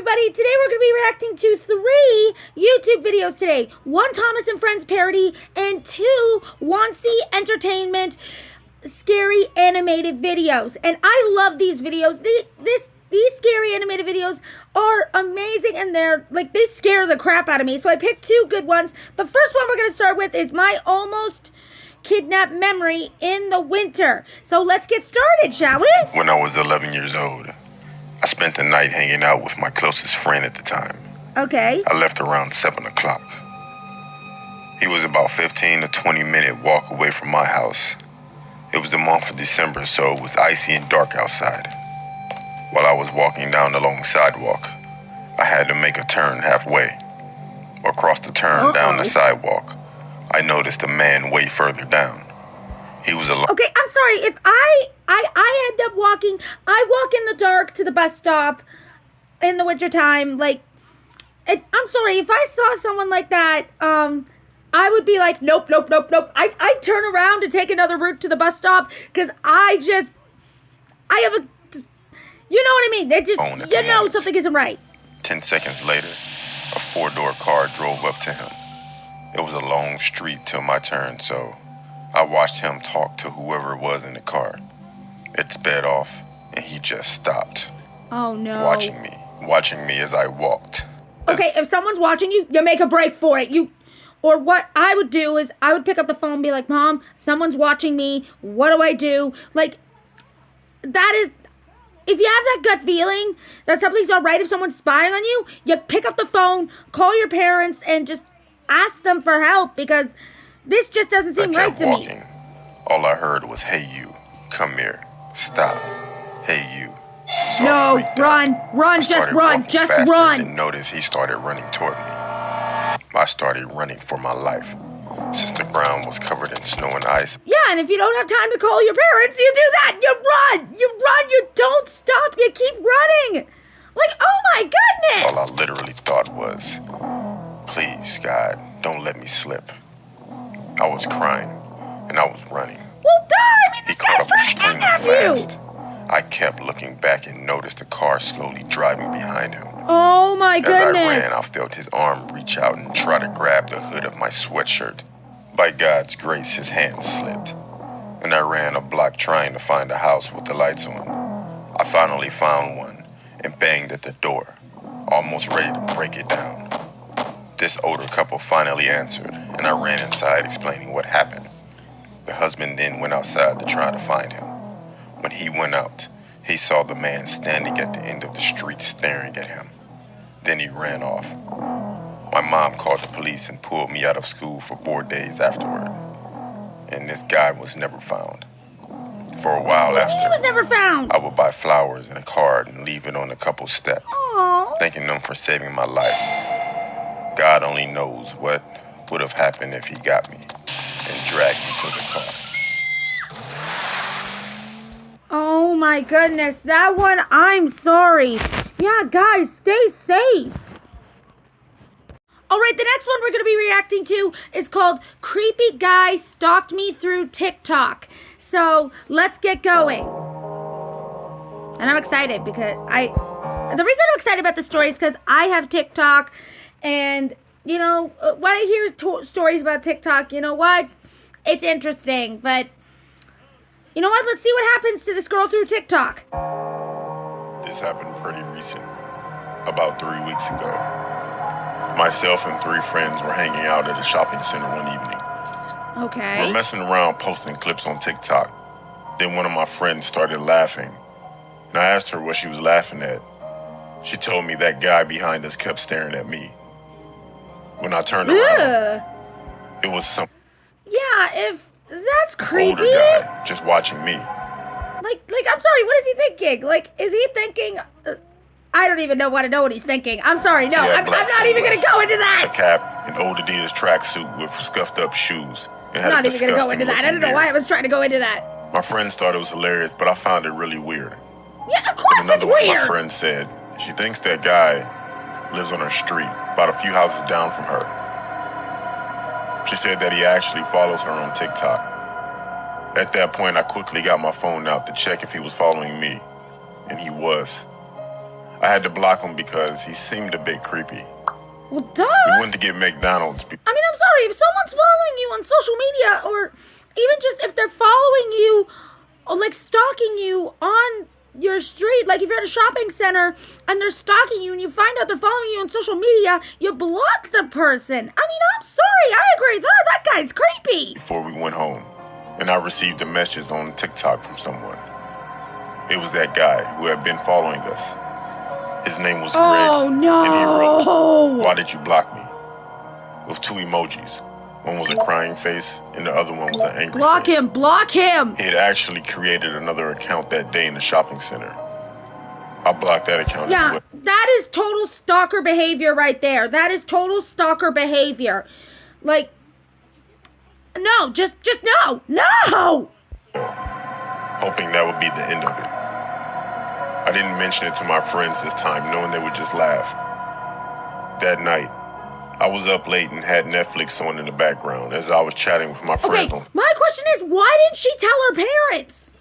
everybody. Today we're going to be reacting to 3 YouTube videos today. 1 Thomas and Friends parody and 2 wansee Entertainment scary animated videos. And I love these videos. These scary animated videos are amazing, and they scare the crap out of me. So I picked 2 good ones. The first one we're going to start with is my almost kidnapped memory in the winter. So let's get started, shall we? When I was 11 years old, I spent the night hanging out with my closest friend at the time. Okay. I left around 7 o'clock. He was about 15 to 20 minute walk away from my house. It was the month of December, so it was icy and dark outside. While I was walking down the long sidewalk, I had to make a turn halfway. Across the turn down the sidewalk, I noticed a man way further down. He was alone. Okay, I'm sorry. If I end up walking, I walk in the dark to the bus stop in the wintertime. I'm sorry. If I saw someone like that, I would be like, nope. I'd turn around to take another route to the bus stop because I have a, you know what I mean? They just, something isn't right. 10 seconds later, a 4-door car drove up to him. It was a long street till my turn, so I watched him talk to whoever it was in the car. It sped off, and he just stopped. Oh, no. Watching me as I walked. Okay, if someone's watching you, you make a break for it. Or what I would do is I would pick up the phone and be like, Mom, someone's watching me. What do I do? If you have that gut feeling that something's not right, if someone's spying on you, you pick up the phone, call your parents, and just ask them for help, because this just doesn't seem right to me. All I heard was, "Hey you, come here, stop, hey you." So no, run, just run. Didn't notice he started running toward me. I started running for my life, since the ground was covered in snow and ice. Yeah, and if you don't have time to call your parents, you do that. You run, you don't stop, you keep running. Oh my goodness! All I literally thought was, please, God, don't let me slip. I was crying, and I was running. Well, duh! I mean, this He caught guy's up trying to kidnap fast. you! I kept looking back and noticed a car slowly driving behind him. Oh my goodness! As I ran, I felt his arm reach out and try to grab the hood of my sweatshirt. By God's grace, his hand slipped, and I ran a block trying to find a house with the lights on. I finally found one and banged at the door, almost ready to break it down. This older couple finally answered, and I ran inside explaining what happened. The husband then went outside to try to find him. When he went out, he saw the man standing at the end of the street staring at him. Then he ran off. My mom called the police and pulled me out of school for 4 days afterward. And this guy was never found. For a while after, he was never found. I would buy flowers and a card and leave it on the couple's step, Aww. thanking them for saving my life. God only knows what would have happened if he got me and dragged me to the car. Oh my goodness, that one, I'm sorry. Yeah, guys, stay safe. Alright, the next one we're going to be reacting to is called Creepy Guy Stalked Me Through TikTok. So, let's get going. And I'm excited because the reason I'm excited about this story is because I have TikTok, and, when I hear stories about TikTok, you know what? It's interesting, but you know what? Let's see what happens to this girl through TikTok. This happened pretty recent, about 3 weeks ago. Myself and 3 friends were hanging out at a shopping center one evening. Okay. We're messing around posting clips on TikTok. Then one of my friends started laughing. And I asked her what she was laughing at. She told me that guy behind us kept staring at me. When I turned around, it was some that's creepy. older guy just watching me. I'm sorry, what is he thinking? Is he thinking, I don't even want to know what he's thinking. I'm sorry, no, I'm not even going to go into that. A cap, an old Adidas tracksuit with scuffed up shoes. I'm not even going to go into that. I don't know why I was trying to go into that. My friends thought it was hilarious, but I found it really weird. Yeah, of course it's weird. Another one of my friends said, she thinks that guy lives on her street, about a few houses down from her. She said that he actually follows her on TikTok. At that point, I quickly got my phone out to check if he was following me, and he was. I had to block him because he seemed a bit creepy. Well, duh. We went to get McDonald's. I mean, I'm sorry, if someone's following you on social media, or even just if they're following you, or like stalking you on your street, like if you're at a shopping center and they're stalking you and you find out they're following you on social media, you block the person. I mean, I'm sorry, I agree, that guy's creepy. Before we went home, and I received a message on TikTok from someone. It was that guy who had been following us. His name was Greg. Oh, no. And he wrote, "Why did you block me?" With 2 emojis. One was a crying face, and the other one was an angry Block face. Block him! He had actually created another account that day in the shopping center. I blocked that account as Yeah, well. that is total stalker behavior right there. That is total stalker behavior. Like, no, just no! No! Hoping that would be the end of it. I didn't mention it to my friends this time, knowing they would just laugh. That night, I was up late and had Netflix on in the background as I was chatting with my friends. Okay, my question is, why didn't she tell her parents?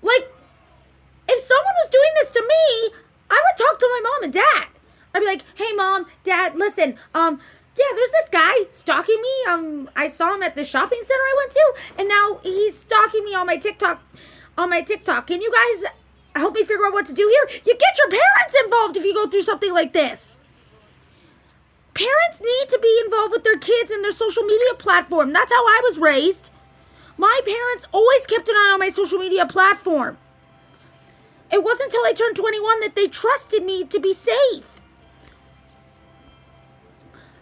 Like, if someone was doing this to me, I would talk to my mom and dad. I'd be like, hey mom, dad, listen, yeah, there's this guy stalking me. I saw him at the shopping center I went to, and now he's stalking me on my TikTok. Can you guys help me figure out what to do here? You get your parents involved if you go through something like this. Parents need to be involved with their kids and their social media platform. That's how I was raised. My parents always kept an eye on my social media platform. It wasn't until I turned 21 that they trusted me to be safe.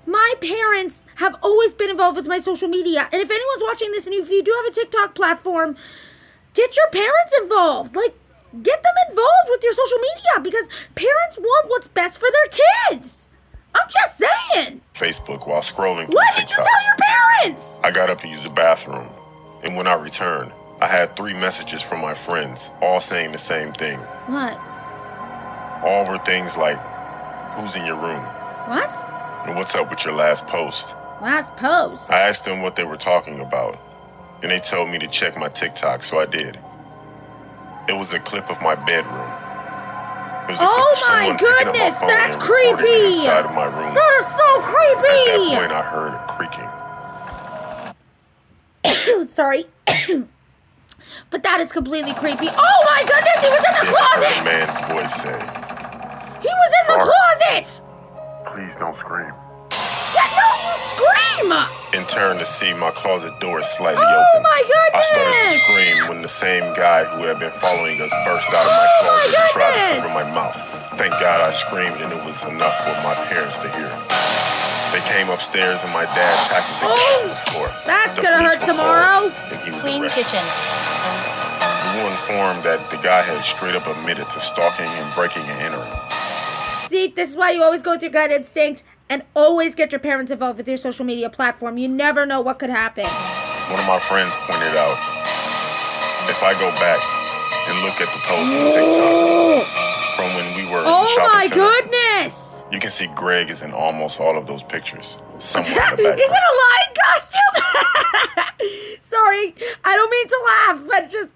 My parents have always been involved with my social media. And if anyone's watching this and if you do have a TikTok platform, get your parents involved. Like, get them involved with your social media because parents want what's best for their kids. I'm just saying. Facebook while scrolling through What TikTok. did you tell your parents? I got up to use the bathroom, and when I returned, I had 3 messages from my friends, all saying the same thing. What? All were things like, "Who's in your room?" What? and "What's up with your last post?" Last post? I asked them what they were talking about, and they told me to check my TikTok, so I did. It was a clip of my bedroom. It was a clip of someone picking up my phone that's and recording it creepy. inside of my room. That is so creepy. At that point, I heard it creaking. Sorry. But that is completely creepy. Oh my goodness, he was in the Then I heard a closet! man's voice say, He was in the closet! "Please don't scream." Yeah, no, you scream! And turned to see my closet door slightly Oh open. my I started to goodness! scream when the same guy who had been following us burst out of my Oh my closet and tried to goodness! cover my mouth. Thank God I screamed and it was enough for my parents to hear. They came upstairs and my dad tackled the guy to the floor. That's The gonna police hurt were tomorrow. called, and he was Clean arrested. kitchen. We were informed that the guy had straight up admitted to stalking and breaking and entering. See, this is why you always go with your gut instinct and always get your parents involved with your social media platform. You never know what could happen. One of my friends pointed out, if I go back and look at the post on TikTok from when we were in the Oh shopping my center, goodness! you can see Greg is in almost all of those pictures. Somewhere in the Is it background. a lion costume? Sorry, I don't mean to laugh, but just...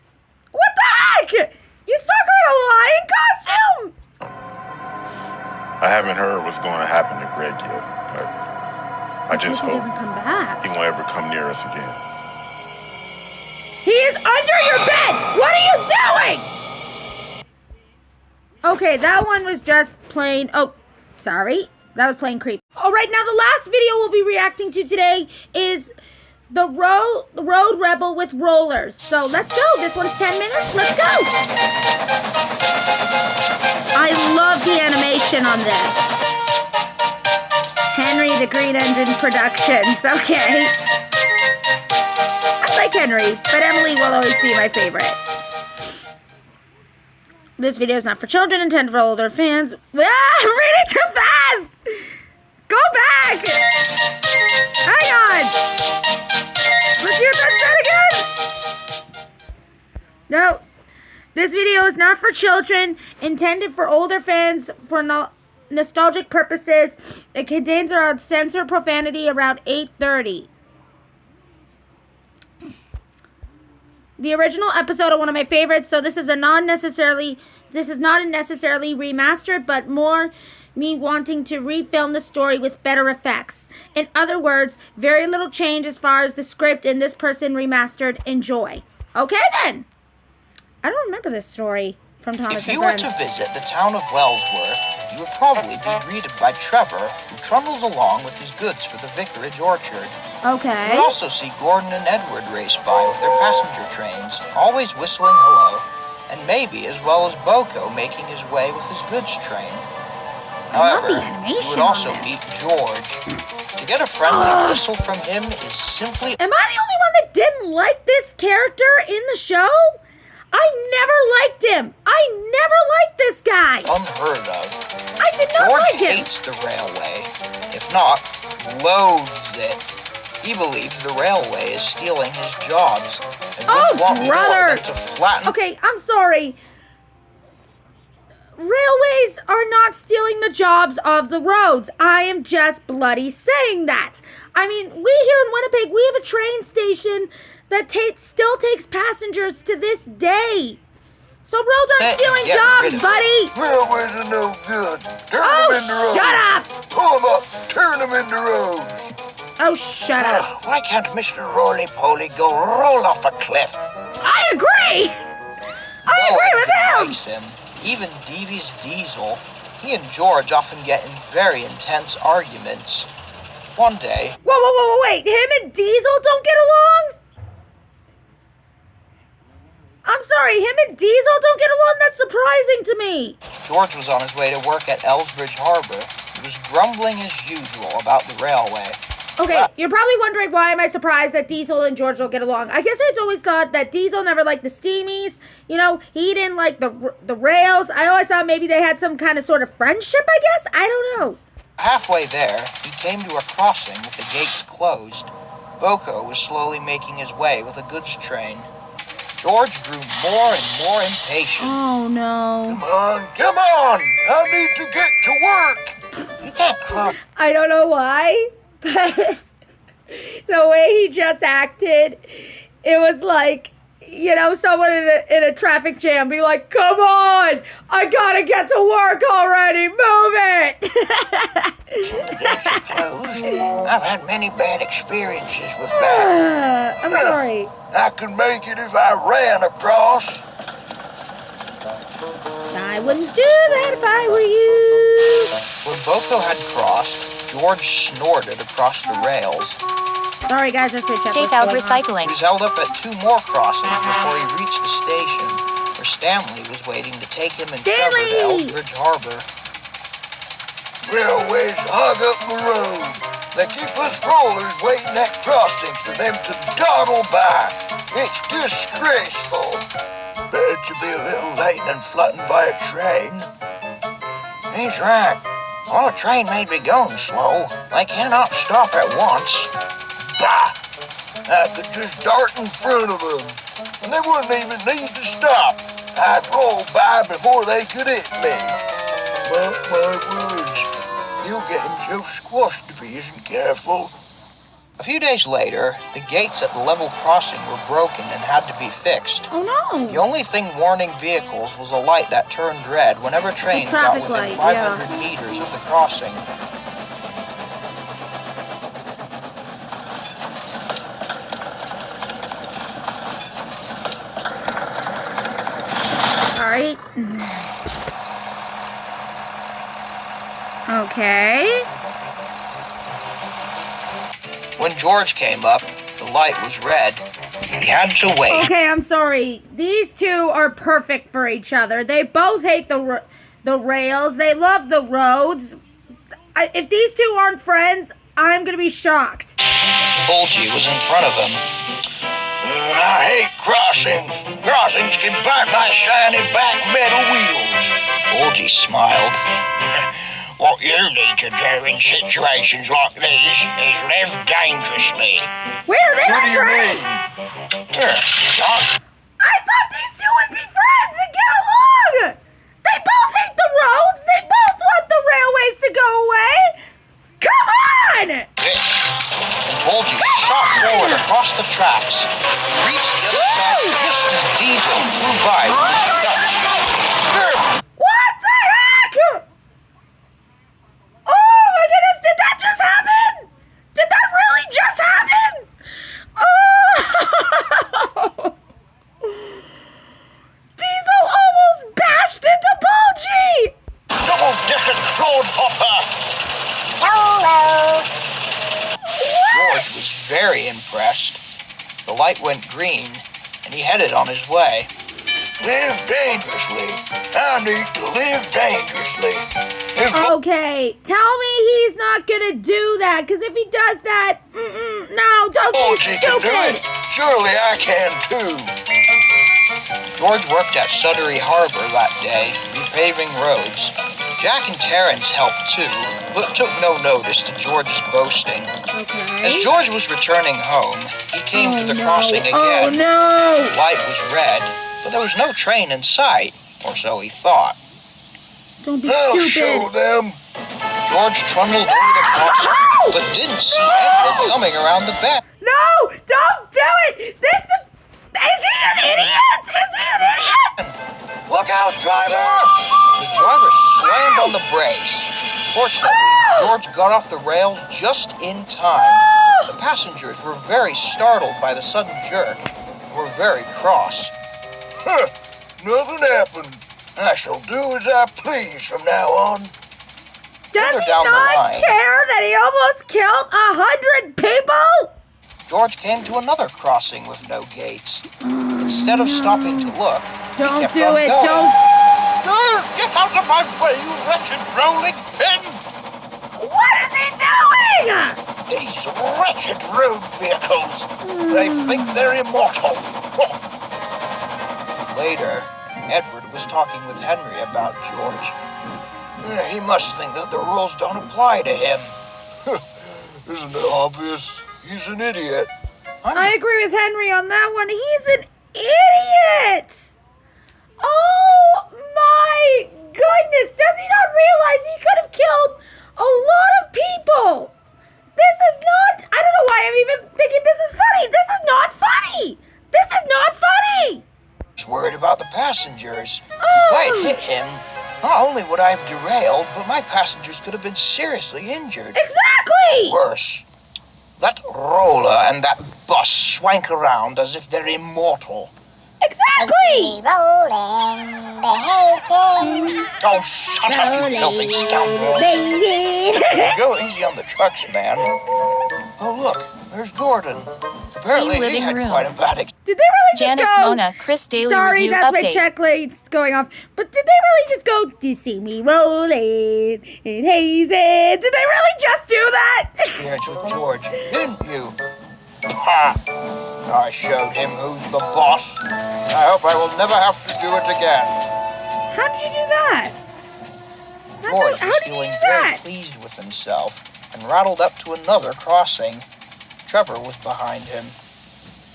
What the heck? You stuck her in a lion costume? I haven't heard what's going to happen to Greg yet, but I just he hope doesn't come back. he won't ever come near us again. He is under your bed! What are you doing? Okay, that one was just plain... Oh, sorry. That was plain creep. All right, now the last video we'll be reacting to today is the Road Rebel with rollers. So let's go. This one's 10 minutes. Let's go. I love the animation on this. Henry the Green Engine Productions. Okay. I like Henry, but Emily will always be my favorite. This video is not for children, intended for older fans. Ah, I'm reading too fast! Go back! Hang on! Let's hear that again! No. This video is not for children, intended for older fans for nostalgic purposes. It contains around censored profanity around 8:30. The original episode are one of my favorites, so this is a non-necessarily This is not necessarily remastered, but more me wanting to refilm the story with better effects. In other words, very little change as far as the script and this person remastered. Enjoy. Okay then. I don't remember this story from Thomas and If you were Friends. to visit the town of Wellsworth, you would probably be greeted by Trevor, who trundles along with his goods for the vicarage orchard. Okay. You would also see Gordon and Edward race by with their passenger trains, always whistling hello, and maybe as well as Boko making his way with his goods train. I love However, the animation you would on also this. meet George. To get a friendly whistle from him is simply Am I the only one that didn't like this character in the show? I never liked him. I never liked this guy. unheard of. I did not George like him. hates the railway, if not, loathes it. He believes the railway is stealing his jobs and wouldn't want more brother. than to flatten. Okay, I'm sorry. Railways are not stealing the jobs of the roads. I am just bloody saying that. I mean, we here in Winnipeg, we have a train station that still takes passengers to this day. So roads aren't stealing Get rid jobs, of it. buddy. Railways are no good. Turn Oh, them into roads. shut up. Pull them up. Turn them into roads. Oh, shut up. Why can't Mr. Roly-Poly go roll off a cliff? I agree. I agree with him. Likes him. Even Deevy's Diesel. He and George often get in very intense arguments. One day, Whoa, wait. Him and Diesel don't get along? I'm sorry, him and Diesel don't get along? That's surprising to me. George was on his way to work at Ellsbridge Harbor. He was grumbling as usual about the railway. Okay, you're probably wondering why am I surprised that Diesel and George don't get along. I guess I'd always thought that Diesel never liked the Steamies. You know, he didn't like the rails. I always thought maybe they had some kind of sort of friendship, I guess. I don't know. Halfway there, he came to a crossing with the gates closed. Boko was slowly making his way with a goods train. George grew more and more impatient. Oh, no. Come on. I need to get to work. You can't cross. I don't know why, but the way he just acted, it was like, you know, someone in a traffic jam be like, come on, I gotta get to work already, move it. I've had many bad experiences with that. I'm sorry. I can make it if I ran across. I wouldn't do that if I were you. When Boko had crossed, George snorted across the rails. Sorry, guys, that's pretty Take out recycling. He was held up at 2 more crossings before he reached the station, where Stanley was waiting to take him and Trevor to Stanley! Ellsbridge Harbor. Railways hog up the road. They keep us rollers waiting at crossings for them to dawdle by. It's disgraceful. Better to be a little late than flattened by a train. He's right. While a train may be going slow, they cannot stop at once. Bah! I could just dart in front of them, and they wouldn't even need to stop. I'd roll by before they could hit me. But my words, you'll get himself squashed if he isn't careful. A few days later, the gates at the level crossing were broken and had to be fixed. Oh, The no. only thing warning vehicles was a light that turned red whenever a train got traffic within light, 500 meters of the crossing. All right. Okay. When George came up, the light was red. He had to wait. Okay, I'm sorry. These two are perfect for each other. They both hate the rails. They love the roads. If these two aren't friends, I'm going to be shocked. Bulgy was in front of him. I hate crossings. Crossings can bite my shiny back metal wheels. Bulgy smiled. What you need to do in situations like these is live dangerously. Wait, are they What not do you friends? mean? Like, I thought these two would be friends and get along. They both hate the roads. They both want the railways to go away. Come on! This. And Bulgy shot forward across the tracks. He reached the other side just as Diesel flew by with his truck. pressed. The light went green, and he headed on his way. Live dangerously. I need to live dangerously. Okay, tell me he's not gonna do that, because if he does that, no, don't be She can do it. stupid. Surely I can too. George worked at Sudbury Harbor that day, repaving roads. Jack and Terrence helped too, but took no notice to George's boasting. Okay. As George was returning home, he came to the crossing again. Oh no! The light was red, but there was no train in sight, or so he thought. Don't be I'll stupid. show them. George trundled over the crossing, but didn't see Edward coming around the bend. No! Don't do it! Is he an idiot? Is he an idiot? Look out, driver! The driver slammed on the brakes. Fortunately, George got off the rails just in time. The passengers were very startled by the sudden jerk and were very cross. Huh, nothing happened. I shall do as I please from now on. Does Further he down the not line- care that he almost killed 100 people? George came to another crossing with no gates. Instead of stopping to look, Don't he kept do on it, going. don't. Get out of my way, you wretched rolling pin! What is he doing? These wretched road vehicles! They think they're immortal. Later, Edward was talking with Henry about George. He must think that the rules don't apply to him. Isn't it obvious? He's an idiot. I agree with Henry on that one. He's an idiot. Oh my goodness. Does he not realize he could have killed a lot of people? This is not, I don't know why I'm even thinking this is funny. This is not funny. This is not funny. He's worried about the passengers. Oh. If I had hit him, not only would I have derailed, but my passengers could have been seriously injured. Exactly. Worse, that roller and that bus swank around as if they're immortal. Exactly. Rolling, behaving. Oh, shut up, you filthy scoundrel. Go easy on the trucks, man. Oh, look, there's Gordon. Apparently he living had room. quite a bad experience. Did they really just Janice go? Mona, Chris Daily Sorry, Review that's Update. my checklights going off. But did they really just go, "Do you see me rolling in hazes"? Did they really just do that? With George, didn't you? Ha! I showed him who's the boss. I hope I will never have to do it again. How did you do that? George how was did you feeling do very that? pleased with himself and rattled up to another crossing. Trevor was behind him.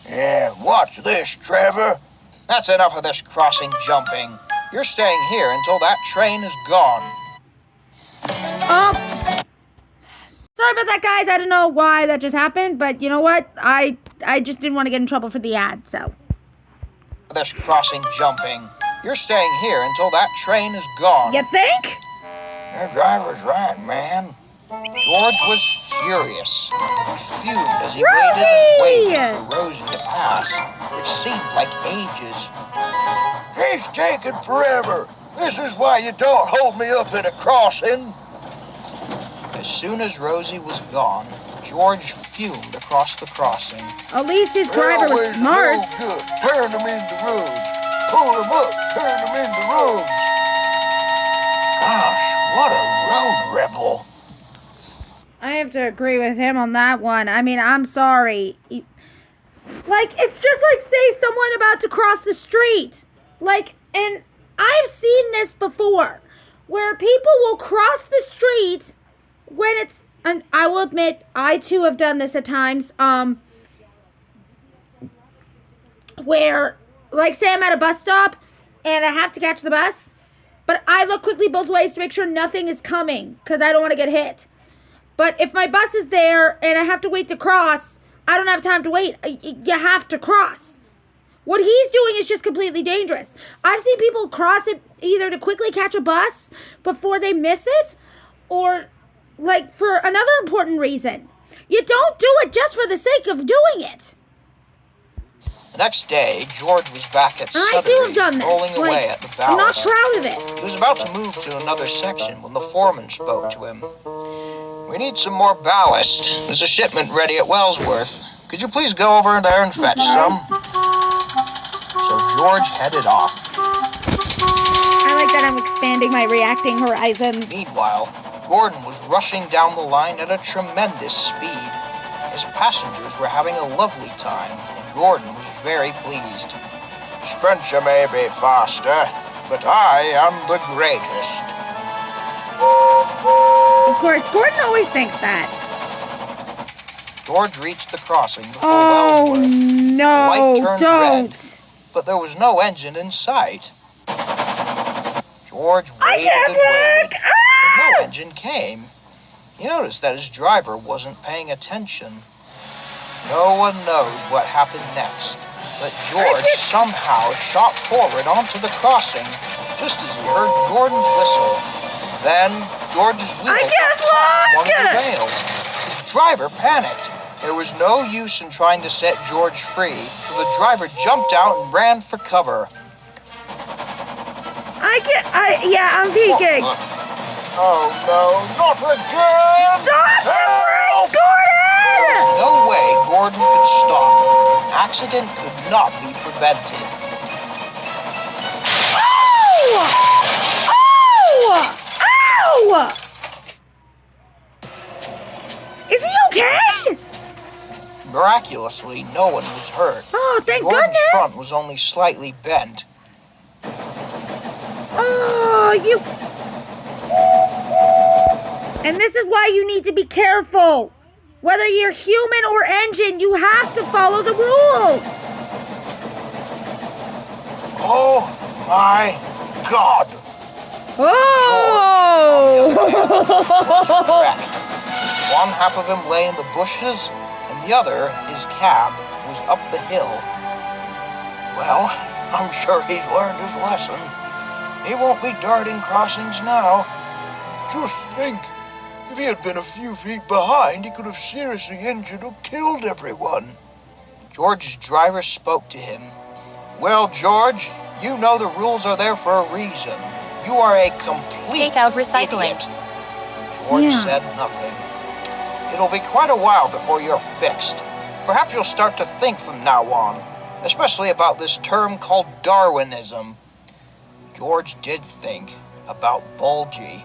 Yeah, watch this, Trevor. That's enough of this crossing jumping. You're staying here until that train is gone. Oh. Sorry about that, guys. I don't know why that just happened, but you know what? I just didn't want to get in trouble for the ad, so. This crossing jumping. You're staying here until that train is gone. You think? That driver's right, man. George was furious. He fumed as he Rosie! waited and waited for Rosie to pass, which seemed like ages. He's taking forever. This is why you don't hold me up at a crossing. As soon as Rosie was gone, George fumed across the crossing. At least his driver was Railways are smart. no good. Turn them into roads. Pull them up, turn them into roads. Gosh, what a road rebel. I have to agree with him on that one. I mean, I'm sorry. Like, it's just like, say, someone about to cross the street. Like, and I've seen this before, where people will cross the street when it's, and I will admit, I too have done this at times, where, like, say I'm at a bus stop, and I have to catch the bus, but I look quickly both ways to make sure nothing is coming, because I don't want to get hit. But if my bus is there and I have to wait to cross, I don't have time to wait. You have to cross. What he's doing is just completely dangerous. I've seen people cross it either to quickly catch a bus before they miss it, or like for another important reason. You don't do it just for the sake of doing it. The next day, George was back at And I too have Sudbury, done this. rolling away Like, at the I'm not ballast. proud of He it. was about to move to another section when the foreman spoke to him. We need some more ballast. There's a shipment ready at Wellsworth. Could you please go over there and fetch some? So George headed off. I like that I'm expanding my reacting horizons. Meanwhile, Gordon was rushing down the line at a tremendous speed. His passengers were having a lovely time, and Gordon was very pleased. Spencer may be faster, but I am the greatest. Of course, Gordon always thinks that. George reached the crossing before Oh, Wellsworth. The no, light turned don't. red, but there was no engine in sight. George I waited can't and waited, look! but no Ah! engine came. He noticed that his driver wasn't paying attention. No one knows what happened next, but George somehow shot forward onto the crossing just as he heard Gordon whistle. Then George's wheel I can't got caught in one of the look! rails. The driver panicked. There was no use in trying to set George free, so the driver jumped out and ran for cover. Yeah, I'm peeking. Oh no, not again! Stop the brake, Gordon! No way Gordon could stop. An accident could not be prevented. Ow! Ow! Ow! Is he okay? Miraculously, no one was hurt. Oh, thank Gordon's goodness. front was only slightly bent. Oh, you... And this is why you need to be careful. Whether you're human or engine, you have to follow the rules. Oh my God! Oh! Wrecked. One half of him lay in the bushes, and the other, his cab, was up the hill. Well, I'm sure he's learned his lesson. He won't be darting crossings now. Just think, if he had been a few feet behind, he could have seriously injured or killed everyone. George's driver spoke to him. Well, George, you know the rules are there for a reason. You are a complete Take out recycling. idiot. George said nothing. It'll be quite a while before you're fixed. Perhaps you'll start to think from now on, especially about this term called Darwinism. George did think about Bulgy.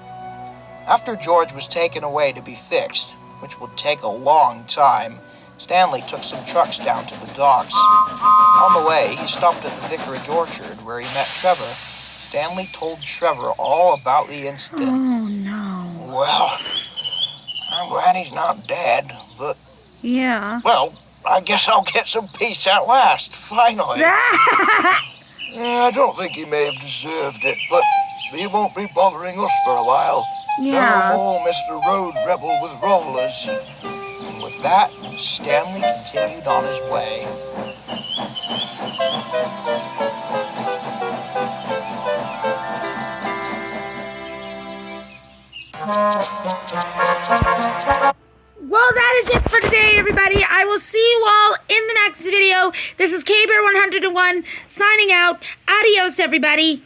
After George was taken away to be fixed, which would take a long time, Stanley took some trucks down to the docks. On the way, he stopped at the Vicarage Orchard where he met Trevor. Stanley told Trevor all about the incident. Oh, no. Well, I'm glad he's not dead, but, Yeah. well, I guess I'll get some peace at last, finally. I don't think he may have deserved it, but he won't be bothering us for a while. Yeah. No more Mr. Road Rebel with rollers. And with that, Stanley continued on his way. Well, that is it for today, everybody. I will see you all in the next video. This is KBear101 signing out. Adios, everybody.